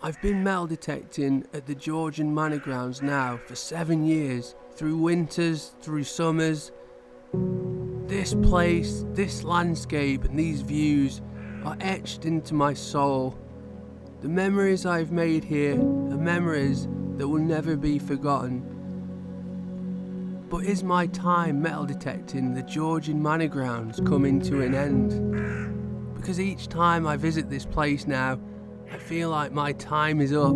I've been metal detecting at the Georgian Manor Grounds now for 7 years, through winters, through summers. This place, this landscape and these views are etched into my soul. The memories I've made here are memories that will never be forgotten. But is my time metal detecting the Georgian Manor Grounds coming to an end? Because each time I visit this place now, I feel like my time is up.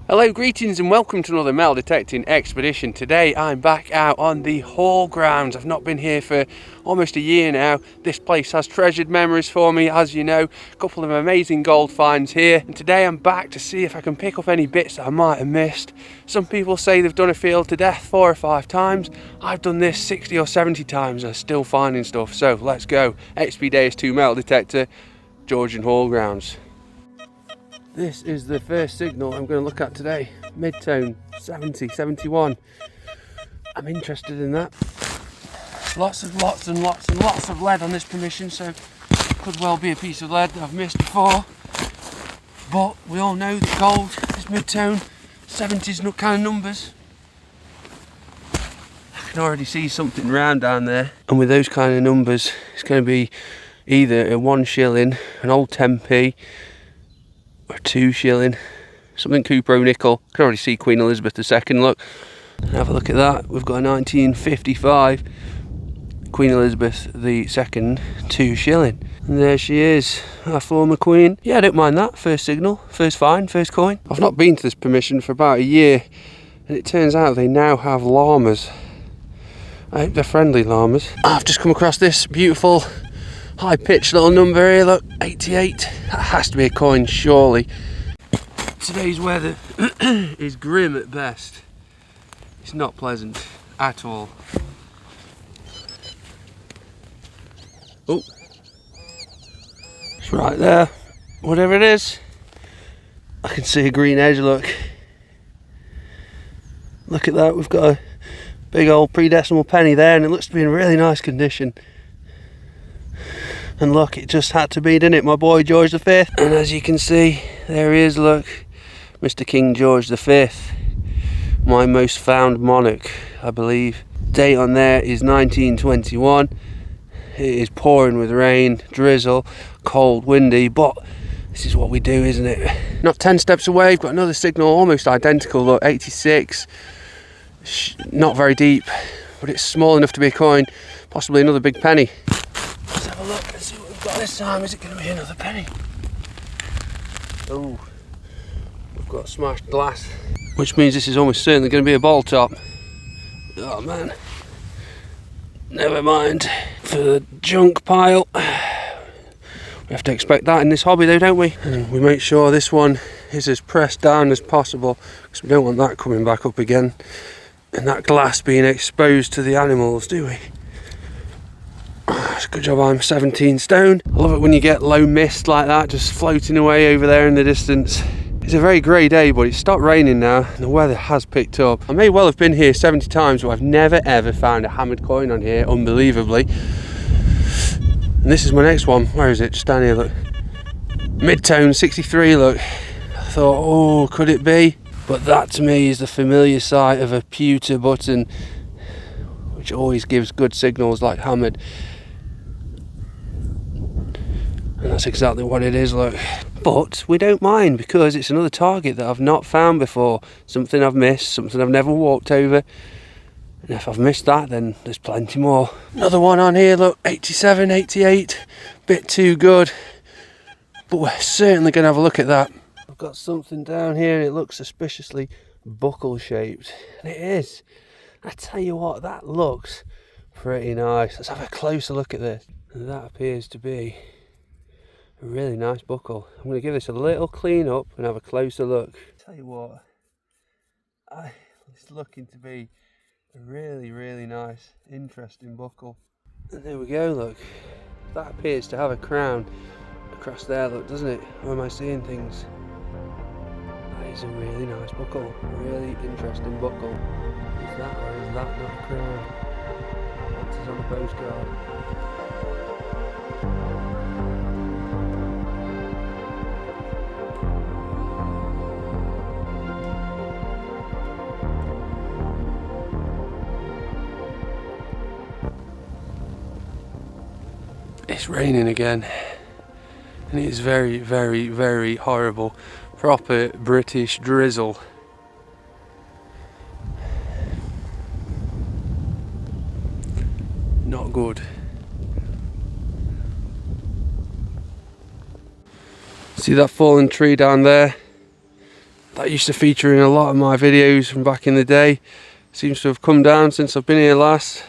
Hello, greetings and welcome to another metal detecting expedition. Today I'm back out on the Hall grounds. I've not been here for almost a year now. This place has treasured memories for me, as you know. A couple of amazing gold finds here, and today I'm back to see if I can pick up any bits that I might have missed. Some people say they've done a field to death 4 or 5 times. I've done this 60 or 70 times and I'm still finding stuff. So let's go. XP Days 2 metal detector, Georgian Hall grounds. This is the first signal I'm going to look at today. Mid-tone, 70, 71. I'm interested in that. Lots and lots of lead on this permission, so could well be a piece of lead that I've missed before. But we all know that gold is mid-tone, 70s kind of numbers. I can already see something round down there. And with those kind of numbers, it's going to be either a 1 shilling, an old 10p, or 2 shilling, something Cupro nickel. I can already see Queen Elizabeth II, look. Have a look at that. We've got a 1955 Queen Elizabeth II 2 shilling. And there she is, our former queen. Yeah, I don't mind that. First signal, first find, first coin. I've not been to this permission for about a year, and it turns out they now have llamas. I hope they're friendly llamas. I've just come across this beautiful high-pitched little number here, look, 88. That has to be a coin, surely. Today's weather is grim at best. It's not pleasant at all. Oh, it's right there. Whatever it is, I can see a green edge, look. Look at that, we've got a big old pre-decimal penny there, and it looks to be in really nice condition. And look, it just had to be, didn't it, my boy George V? And as you can see, there he is, look, Mr. King George V, my most found monarch, I believe. Date on there is 1921. It is pouring with rain, drizzle, cold, windy, but this is what we do, isn't it? Not 10 steps away, we've got another signal almost identical, look, 86. Not very deep, but it's small enough to be a coin, possibly another big penny. Let's have a look and see what we've got this time. Is it going to be another penny? Oh, we've got smashed glass, which means this is almost certainly going to be a bottle top. Oh man, never mind. For the junk pile, we have to expect that in this hobby though, don't we? And we make sure this one is as pressed down as possible, because we don't want that coming back up again and that glass being exposed to the animals, do we? It's a good job I'm 17 stone. I love it when you get low mist like that just floating away over there in the distance. It's a very grey day, but it's stopped raining now and the weather has picked up. I may well have been here 70 times, but I've never ever found a hammered coin on here, unbelievably. And this is my next one. Where is it? Just down here, look. Mid-tone 63, look. I thought, oh, could it be? But that to me is the familiar sight of a pewter button, which always gives good signals like hammered. And that's exactly what it is, look. But we don't mind, because it's another target that I've not found before. Something I've missed, something I've never walked over. And if I've missed that, then there's plenty more. Another one on here, look, 87, 88. Bit too good. But we're certainly going to have a look at that. I've got something down here and it looks suspiciously buckle shaped. And it is. I tell you what, that looks pretty nice. Let's have a closer look at this. And that appears to be a really nice buckle. I'm going to give this a little clean up and have a closer look. Tell you what, it's looking to be a really nice, interesting buckle. And there we go, look. That appears to have a crown across there, look, doesn't it? Or am I seeing things? That is a really nice buckle, really interesting buckle. Is that or is that not a crown? That's on the postcard. It's raining again, and it is very, very, very horrible. Proper British drizzle. Not good. See that fallen tree down there? That used to feature in a lot of my videos from back in the day. Seems to have come down since I've been here last.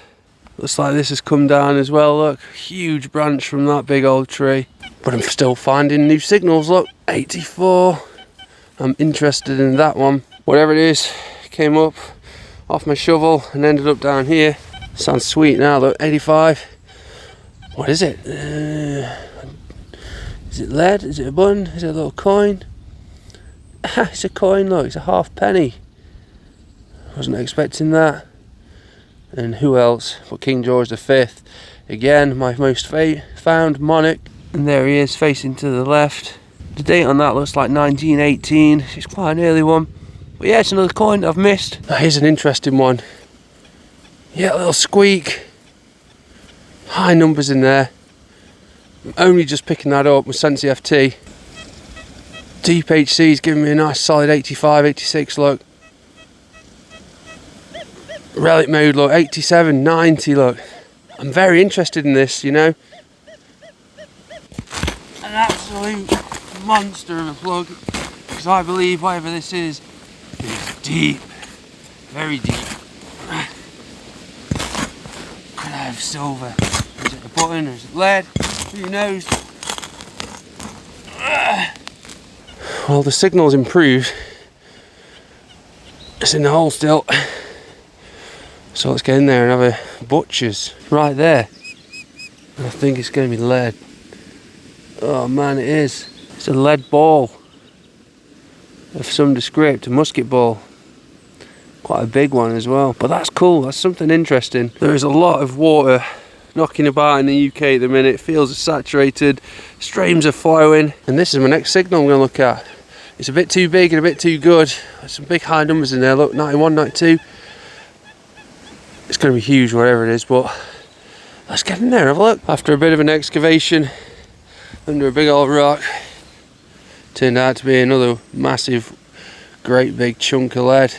Looks like this has come down as well, look. Huge branch from that big old tree. But I'm still finding new signals, look. 84. I'm interested in that one. Whatever it is, came up off my shovel and ended up down here. Sounds sweet now, look. 85. What is it? Is it lead? Is it a bun? Is it a little coin? It's a coin, look. It's a halfpenny. Wasn't expecting that. And who else but King George V? Again, my most found monarch. And there he is, facing to the left. The date on that looks like 1918. It's quite an early one. But yeah, it's another coin that I've missed. Now here's an interesting one. Yeah, a little squeak. High numbers in there. I'm only just picking that up with Sensi FT. Deep HC's giving me a nice solid 85, 86 look. Relic mode look, 87, 90 look. I'm very interested in this, you know. An absolute monster of a plug. Because I believe whatever this is deep. Very deep. Could I have silver? Is it a button or is it lead? Who knows? Well, the signal's improved. It's in the hole still. So let's get in there and have a butcher's right there. And I think it's going to be lead. Oh man, it is. It's a lead ball of some descript, a musket ball. Quite a big one as well. But that's cool, that's something interesting. There is a lot of water knocking about in the UK at the minute. Fields are saturated, streams are flowing. And this is my next signal I'm going to look at. It's a bit too big and a bit too good. There's some big high numbers in there, look, 91, 92. It's going to be huge whatever it is, but let's get in there and have a look. After a bit of an excavation under a big old rock, turned out to be another massive, great big chunk of lead,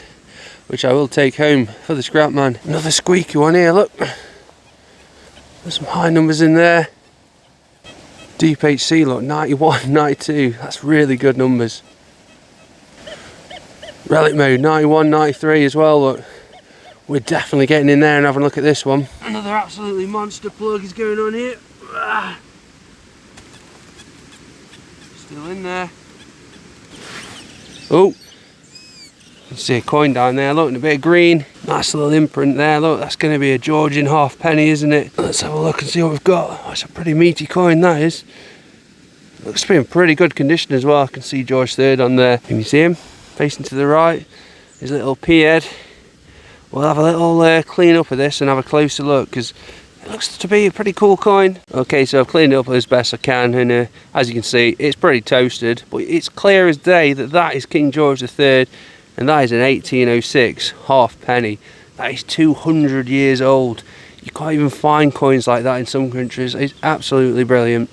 which I will take home for the scrap man. Another squeaky one here, look. There's some high numbers in there. Deep HC, look, 91, 92. That's really good numbers. Relic mode, 91, 93 as well, look. We're definitely getting in there and having a look at this one. Another absolutely monster plug is going on here. Still in there. Oh, you can see a coin down there, look, and a bit of green. Nice little imprint there, look, that's going to be a Georgian halfpenny, isn't it? Let's have a look and see what we've got. Oh, it's a pretty meaty coin, that is. Looks to be in pretty good condition as well. I can see George III on there. Can you see him? Facing to the right. His little P-head. We'll have a little clean up of this and have a closer look, because it looks to be a pretty cool coin. Okay, so I've cleaned it up as best I can, and as you can see, it's pretty toasted, but it's clear as day that that is King George III, and that is an 1806 halfpenny. That is 200 years old. You can't even find coins like that in some countries. It's absolutely brilliant.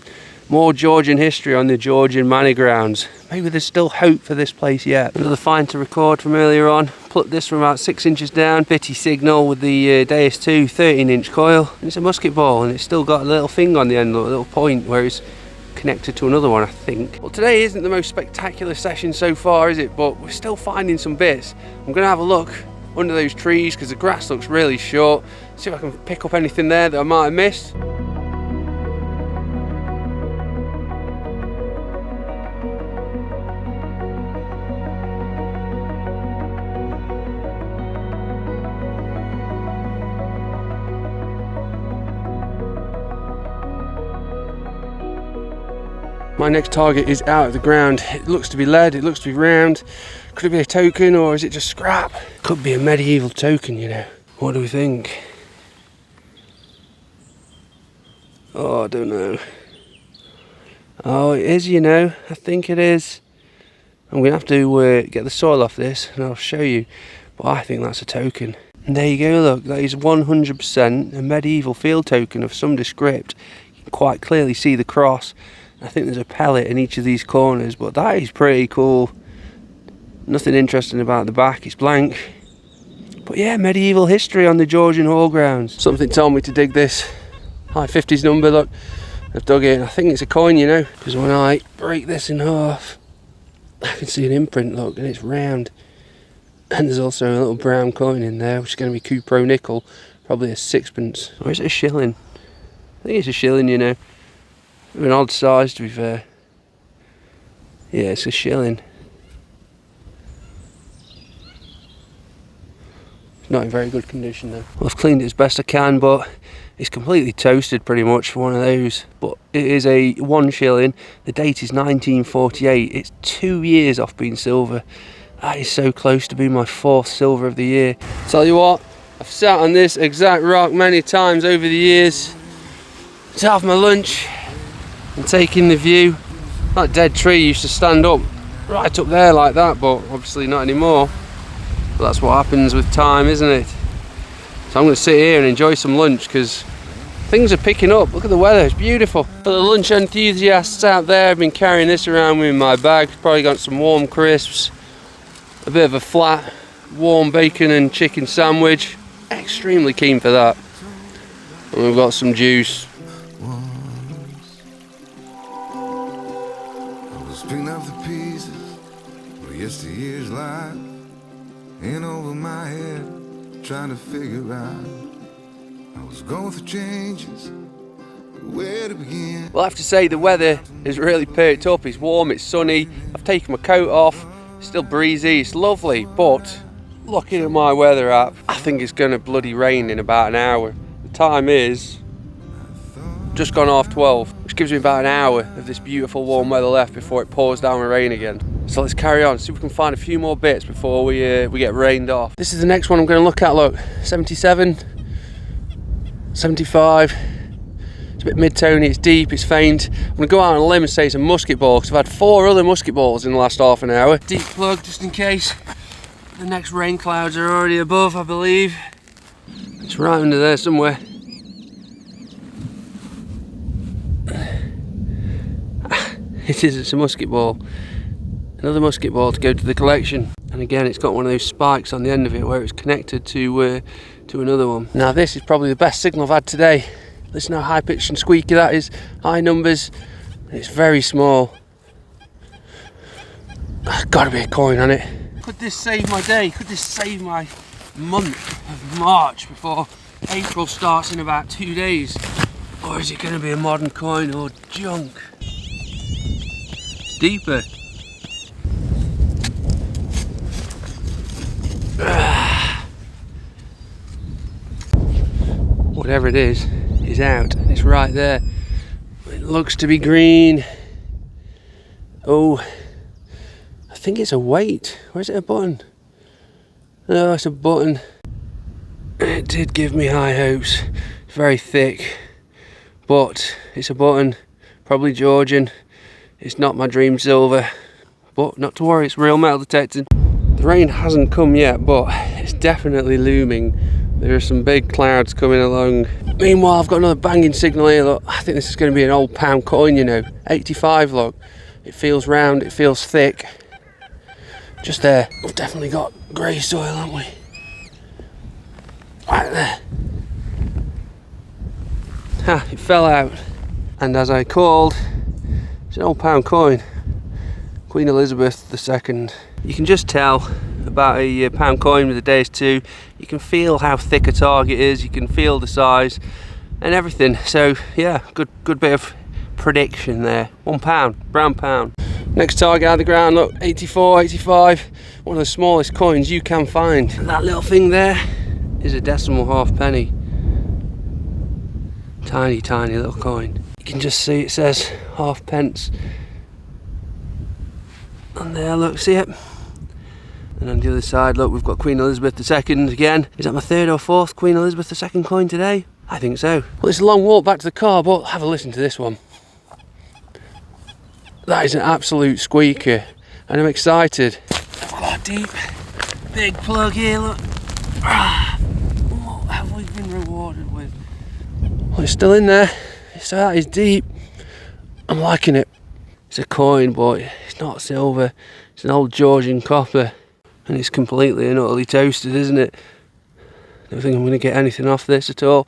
More Georgian history on the Georgian Manor Grounds. Maybe there's still hope for this place yet. Another find to record from earlier on. Plucked this from about 6 inches down. Bitty signal with the Deus 2 13-inch coil. And it's a musket ball, and it's still got a little thing on the end, a little point where it's connected to another one, I think. Well, today isn't the most spectacular session so far, is it? But we're still finding some bits. I'm going to have a look under those trees because the grass looks really short. See if I can pick up anything there that I might have missed. My next target is out of the ground. It looks to be lead, it looks to be round. Could it be a token or is it just scrap? Could be a medieval token, you know. What do we think? Oh, I don't know. Oh, it is, you know. I think it is. I'm going to have to get the soil off this and I'll show you. But I think that's a token. And there you go, look. That is 100% a medieval field token of some descript. You can quite clearly see the cross. I think there's a pellet in each of these corners, but that is pretty cool. Nothing interesting about the back, it's blank. But yeah, medieval history on the Georgian Manor Grounds. Something told me to dig this high 50s number, look. I've dug it, I think it's a coin, you know, because when I break this in half, I can see an imprint, look, and it's round. And there's also a little brown coin in there, which is going to be Cupro nickel, probably a sixpence. Or is it a shilling? I think it's a shilling, you know. An odd size, to be fair. Yeah, it's a shilling. It's not in very good condition though. Well, I've cleaned it as best I can, but it's completely toasted pretty much for one of those. But it is a 1 shilling. The date is 1948. It's 2 years off being silver. That is so close to being my 4th silver of the year. Tell you what, I've sat on this exact rock many times over the years to have my lunch and taking the view. That dead tree used to stand up right up there like that, but obviously not anymore. But that's what happens with time, isn't it? So I'm going to sit here and enjoy some lunch because things are picking up. Look at the weather, it's beautiful. For the lunch enthusiasts out there, I've been carrying this around with me in my bag. Probably got some warm crisps, a bit of a flat warm bacon and chicken sandwich. Extremely keen for that. And we've got some juice. Picking up the pieces of yesteryear's life, in over my head, trying to figure out. I was going through changes, where to begin. Well, I have to say the weather is really perked up. It's warm, it's sunny. I've taken my coat off. It's still breezy, it's lovely. But looking at my weather app, I think it's going to bloody rain in about an hour. The time is just gone half 12, which gives me about an hour of this beautiful warm weather left before it pours down with rain again. So let's carry on, see if we can find a few more bits before we get rained off. This is the next one I'm going to look at, look. 77, 75. It's a bit mid-tony, it's deep, it's faint. I'm going to go out on a limb and say it's a musket ball because I've had 4 other musket balls in the last half an hour. Deep plug just in case. The next rain clouds are already above, I believe. It's right under there somewhere. It's a musket ball. Another musket ball to go to the collection. And again, it's got one of those spikes on the end of it where it's connected to another one. Now this is probably the best signal I've had today. Listen how high pitched and squeaky that is. High numbers. And it's very small. There's got to be a coin on it. Could this save my day? Could this save my month of March before April starts in about 2 days? Or is it going to be a modern coin or junk? It's deeper. Whatever it is out. It's right there. It looks to be green. Oh, I think it's a weight. Where's it a button? No, it's a button. It did give me high hopes. It's very thick. But it's a button, probably Georgian. It's not my dream silver, but not to worry, it's real metal detecting. The rain hasn't come yet, but it's definitely looming. There are some big clouds coming along. Meanwhile, I've got another banging signal here, look. I think this is going to be an old pound coin, you know. 85, look. It feels round, it feels thick. Just there. We've definitely got grey soil, haven't we? Right there. Ha, it fell out. And as I called, it's an old pound coin. Queen Elizabeth II. You can just tell about a pound coin with a day's two. You can feel how thick a target is, you can feel the size and everything. So yeah, good bit of prediction there. £1, brown pound. Next target out of the ground, look, 84, 85. One of the smallest coins you can find. That little thing there is a decimal halfpenny. Tiny, tiny little coin. You can just see it says halfpence. And there, look, see it? And on the other side, look, we've got Queen Elizabeth II again. Is that my 3rd or 4th Queen Elizabeth II coin today? I think so. Well, it's a long walk back to the car, but have a listen to this one. That is an absolute squeaker, and I'm excited. I've got a deep, big plug here, look. What have we been rewarded with? Well, it's still in there. It's So that is deep. I'm liking it. It's a coin, but it's not silver. It's an old Georgian copper. And it's completely and utterly toasted, isn't it? I don't think I'm going to get anything off this at all.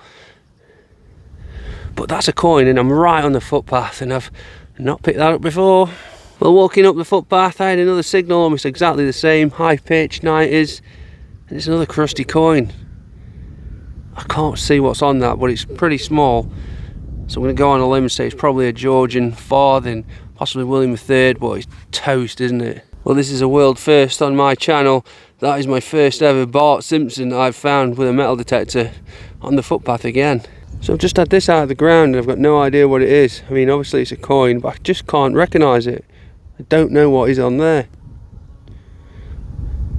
But that's a coin, and I'm right on the footpath, and I've not picked that up before. Well, walking up the footpath, I had another signal, almost exactly the same, high pitch, 90s, and it's another crusty coin. I can't see what's on that, but it's pretty small. So I'm going to go on a limb and say it's probably a Georgian farthing, possibly William III, but it's toast, isn't it? Well, this is a world first on my channel. That is my first ever Bart Simpson I've found with a metal detector on the footpath again. So I've just had this out of the ground and I've got no idea what it is. I mean, obviously it's a coin, but I just can't recognise it. I don't know what is on there.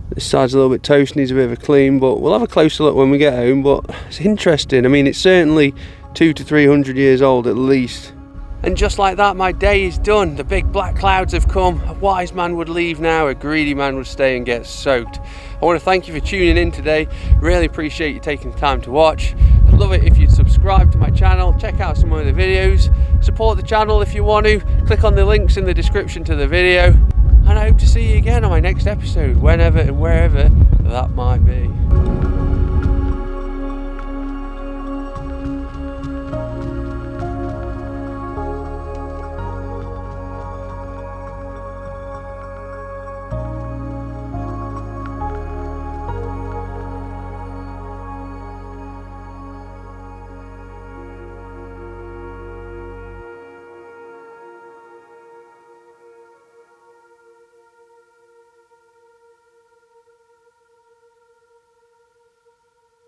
This side's a little bit toast, needs a bit of a clean, but we'll have a closer look when we get home. But it's interesting. I mean, it's certainly 200 to 300 years old at least. And just like that, my day is done. The big black clouds have come. A wise man would leave now, a greedy man would stay and get soaked. I want to thank you for tuning in today. Really appreciate you taking the time to watch. I'd love it if you'd subscribe to my channel, check out some of the videos, support the channel if you want to, click on the links in the description to the video, and I hope to see you again on my next episode, whenever and wherever that might be.